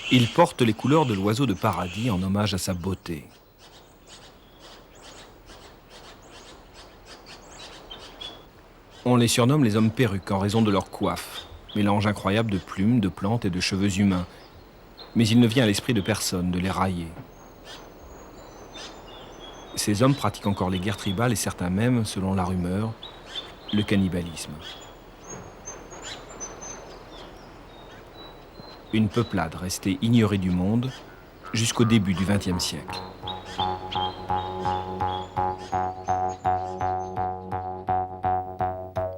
Il porte les couleurs de l'oiseau de paradis en hommage à sa beauté. On les surnomme les hommes perruques en raison de leur coiffe, mélange incroyable de plumes, de plantes et de cheveux humains. Mais il ne vient à l'esprit de personne de les railler. Ces hommes pratiquent encore les guerres tribales et certains même, selon la rumeur, le cannibalisme. Une peuplade restée ignorée du monde jusqu'au début du XXe siècle.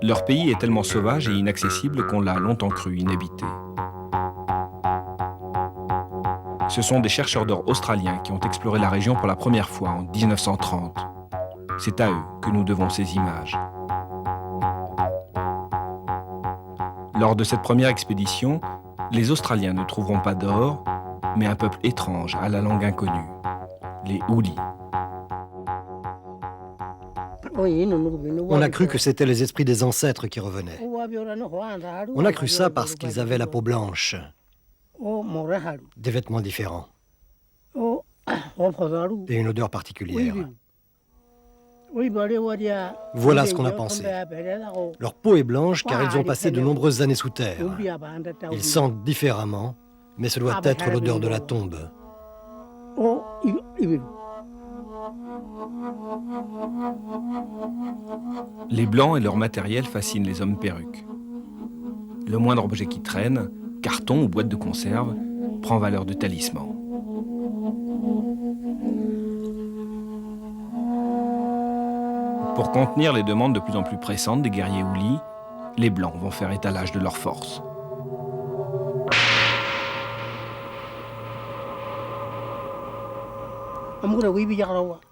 Leur pays est tellement sauvage et inaccessible qu'on l'a longtemps cru inhabité. Ce sont des chercheurs d'or australiens qui ont exploré la région pour la première fois en 1930. C'est à eux que nous devons ces images. Lors de cette première expédition, les Australiens ne trouveront pas d'or, mais un peuple étrange à la langue inconnue, les Houlis. On a cru que c'étaient les esprits des ancêtres qui revenaient. On a cru ça parce qu'ils avaient la peau blanche, des vêtements différents et une odeur particulière. Voilà ce qu'on a pensé. Leur peau est blanche car ils ont passé de nombreuses années sous terre. Ils sentent différemment, mais ce doit être l'odeur de la tombe. Les Blancs et leur matériel fascinent les hommes perruques. Le moindre objet qui traîne, carton ou boîte de conserve, prend valeur de talisman. Pour contenir les demandes de plus en plus pressantes des guerriers Houlis, les Blancs vont faire étalage de leurs forces.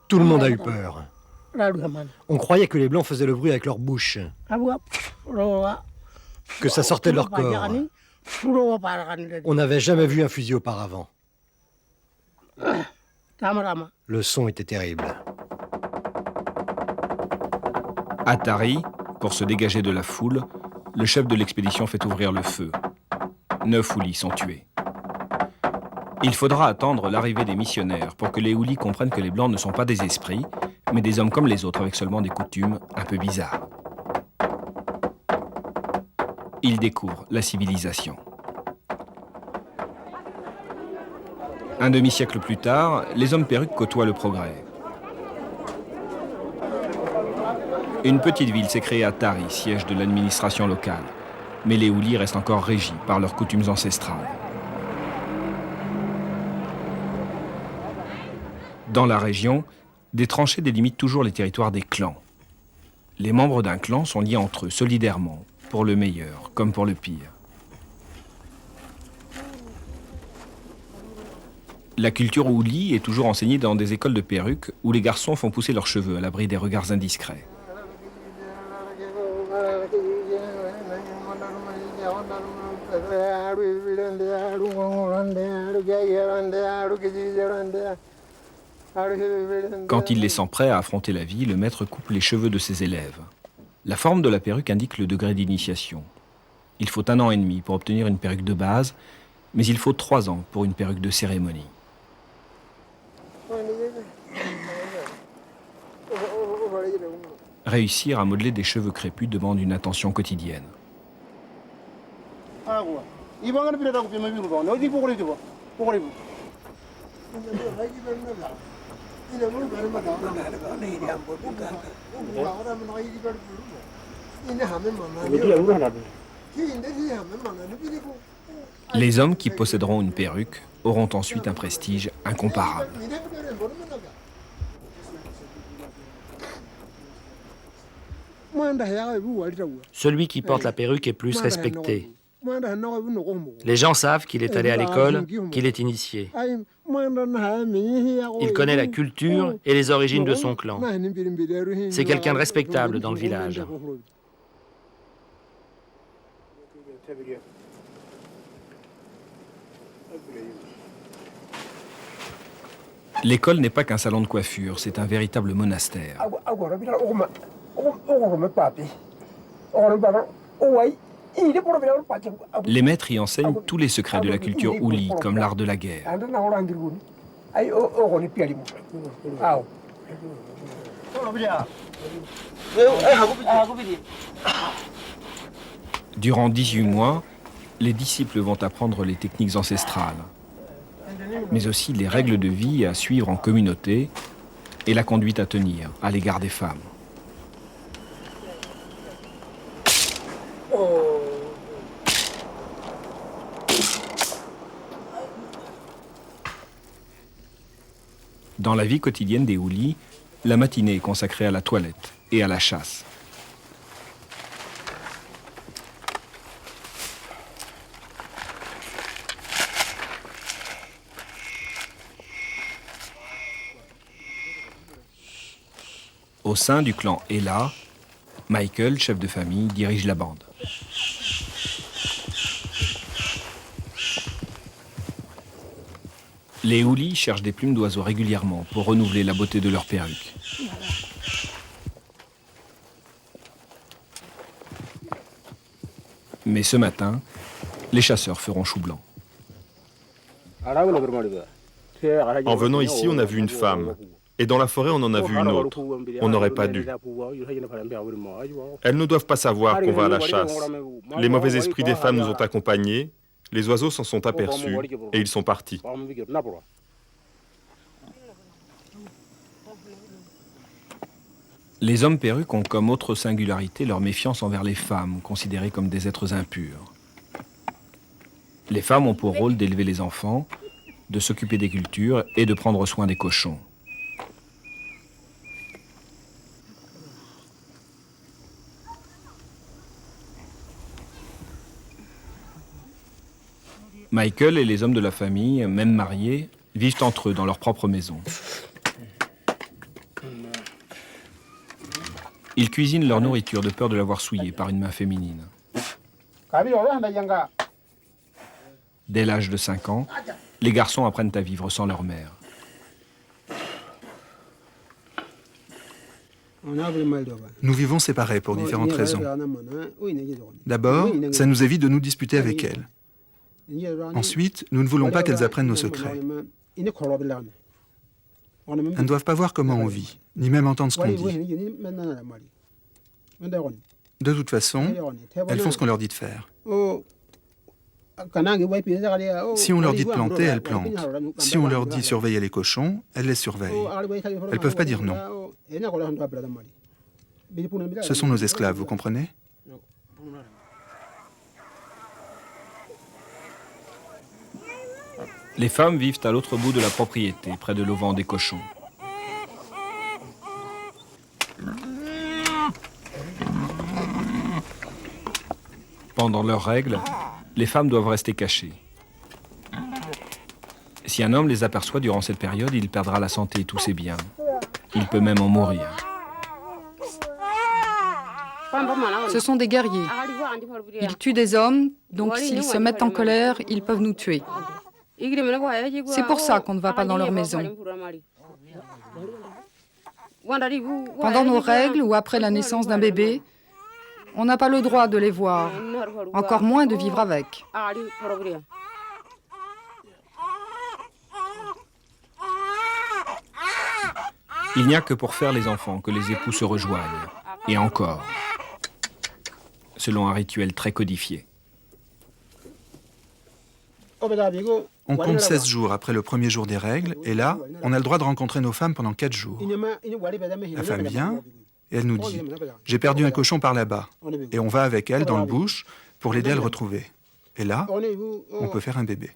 Tout le monde a eu peur. On croyait que les Blancs faisaient le bruit avec leur bouche, que ça sortait de leur corps. On n'avait jamais vu un fusil auparavant. Le son était terrible. À Tari, pour se dégager de la foule, le chef de l'expédition fait ouvrir le feu. 9 Houlis sont tués. Il faudra attendre l'arrivée des missionnaires pour que les Houlis comprennent que les Blancs ne sont pas des esprits, mais des hommes comme les autres avec seulement des coutumes un peu bizarres. Ils découvrent la civilisation. Un demi-siècle plus tard, les hommes perruques côtoient le progrès. Une petite ville s'est créée à Tari, siège de l'administration locale. Mais les Houlis restent encore régis par leurs coutumes ancestrales. Dans la région, des tranchées délimitent toujours les territoires des clans. Les membres d'un clan sont liés entre eux solidairement, pour le meilleur comme pour le pire. La culture Houli est toujours enseignée dans des écoles de perruques où les garçons font pousser leurs cheveux à l'abri des regards indiscrets. Quand il les sent prêts à affronter la vie, le maître coupe les cheveux de ses élèves. La forme de la perruque indique le degré d'initiation. Il faut 1 an et demi pour obtenir une perruque de base, mais il faut 3 ans pour une perruque de cérémonie. Réussir à modeler des cheveux crépus demande une attention quotidienne. Les hommes qui posséderont une perruque auront ensuite un prestige incomparable. Celui qui porte la perruque est plus respecté. Les gens savent qu'il est allé à l'école, qu'il est initié. Il connaît la culture et les origines de son clan. C'est quelqu'un de respectable dans le village. L'école n'est pas qu'un salon de coiffure, c'est un véritable monastère. Les maîtres y enseignent tous les secrets de la culture ouli, comme l'art de la guerre. Durant 18 mois, les disciples vont apprendre les techniques ancestrales, mais aussi les règles de vie à suivre en communauté et la conduite à tenir à l'égard des femmes. Dans la vie quotidienne des Houlis, la matinée est consacrée à la toilette et à la chasse. Au sein du clan Ella, Michael, chef de famille, dirige la bande. Les Houlis cherchent des plumes d'oiseaux régulièrement pour renouveler la beauté de leurs perruques. Mais ce matin, les chasseurs feront chou blanc. En venant ici, on a vu une femme. Et dans la forêt, on en a vu une autre. On n'aurait pas dû. Elles ne doivent pas savoir qu'on va à la chasse. Les mauvais esprits des femmes nous ont accompagnés, les oiseaux s'en sont aperçus et ils sont partis. Les hommes perruques ont comme autre singularité leur méfiance envers les femmes, considérées comme des êtres impurs. Les femmes ont pour rôle d'élever les enfants, de s'occuper des cultures et de prendre soin des cochons. Michael et les hommes de la famille, même mariés, vivent entre eux dans leur propre maison. Ils cuisinent leur nourriture de peur de l'avoir souillée par une main féminine. Dès l'âge de 5 ans, les garçons apprennent à vivre sans leur mère. Nous vivons séparés pour différentes raisons. D'abord, ça nous évite de nous disputer avec elles. Ensuite, nous ne voulons pas qu'elles apprennent nos secrets. Elles ne doivent pas voir comment on vit, ni même entendre ce qu'on dit. De toute façon, elles font ce qu'on leur dit de faire. Si on leur dit de planter, elles plantent. Si on leur dit surveiller les cochons, elles les surveillent. Elles ne peuvent pas dire non. Ce sont nos esclaves, vous comprenez ? Les femmes vivent à l'autre bout de la propriété, près de l'auvent des cochons. Pendant leurs règles, les femmes doivent rester cachées. Si un homme les aperçoit durant cette période, il perdra la santé et tous ses biens. Il peut même en mourir. Ce sont des guerriers. Ils tuent des hommes, donc s'ils se mettent en colère, ils peuvent nous tuer. C'est pour ça qu'on ne va pas dans leur maison. Pendant nos règles ou après la naissance d'un bébé, on n'a pas le droit de les voir, encore moins de vivre avec. Il n'y a que pour faire les enfants que les époux se rejoignent. Et encore, selon un rituel très codifié. On compte 16 jours après le premier jour des règles, et là, on a le droit de rencontrer nos femmes pendant 4 jours. La femme vient, et elle nous dit « J'ai perdu un cochon par là-bas ». Et on va avec elle dans le bush pour l'aider à le retrouver. Et là, on peut faire un bébé.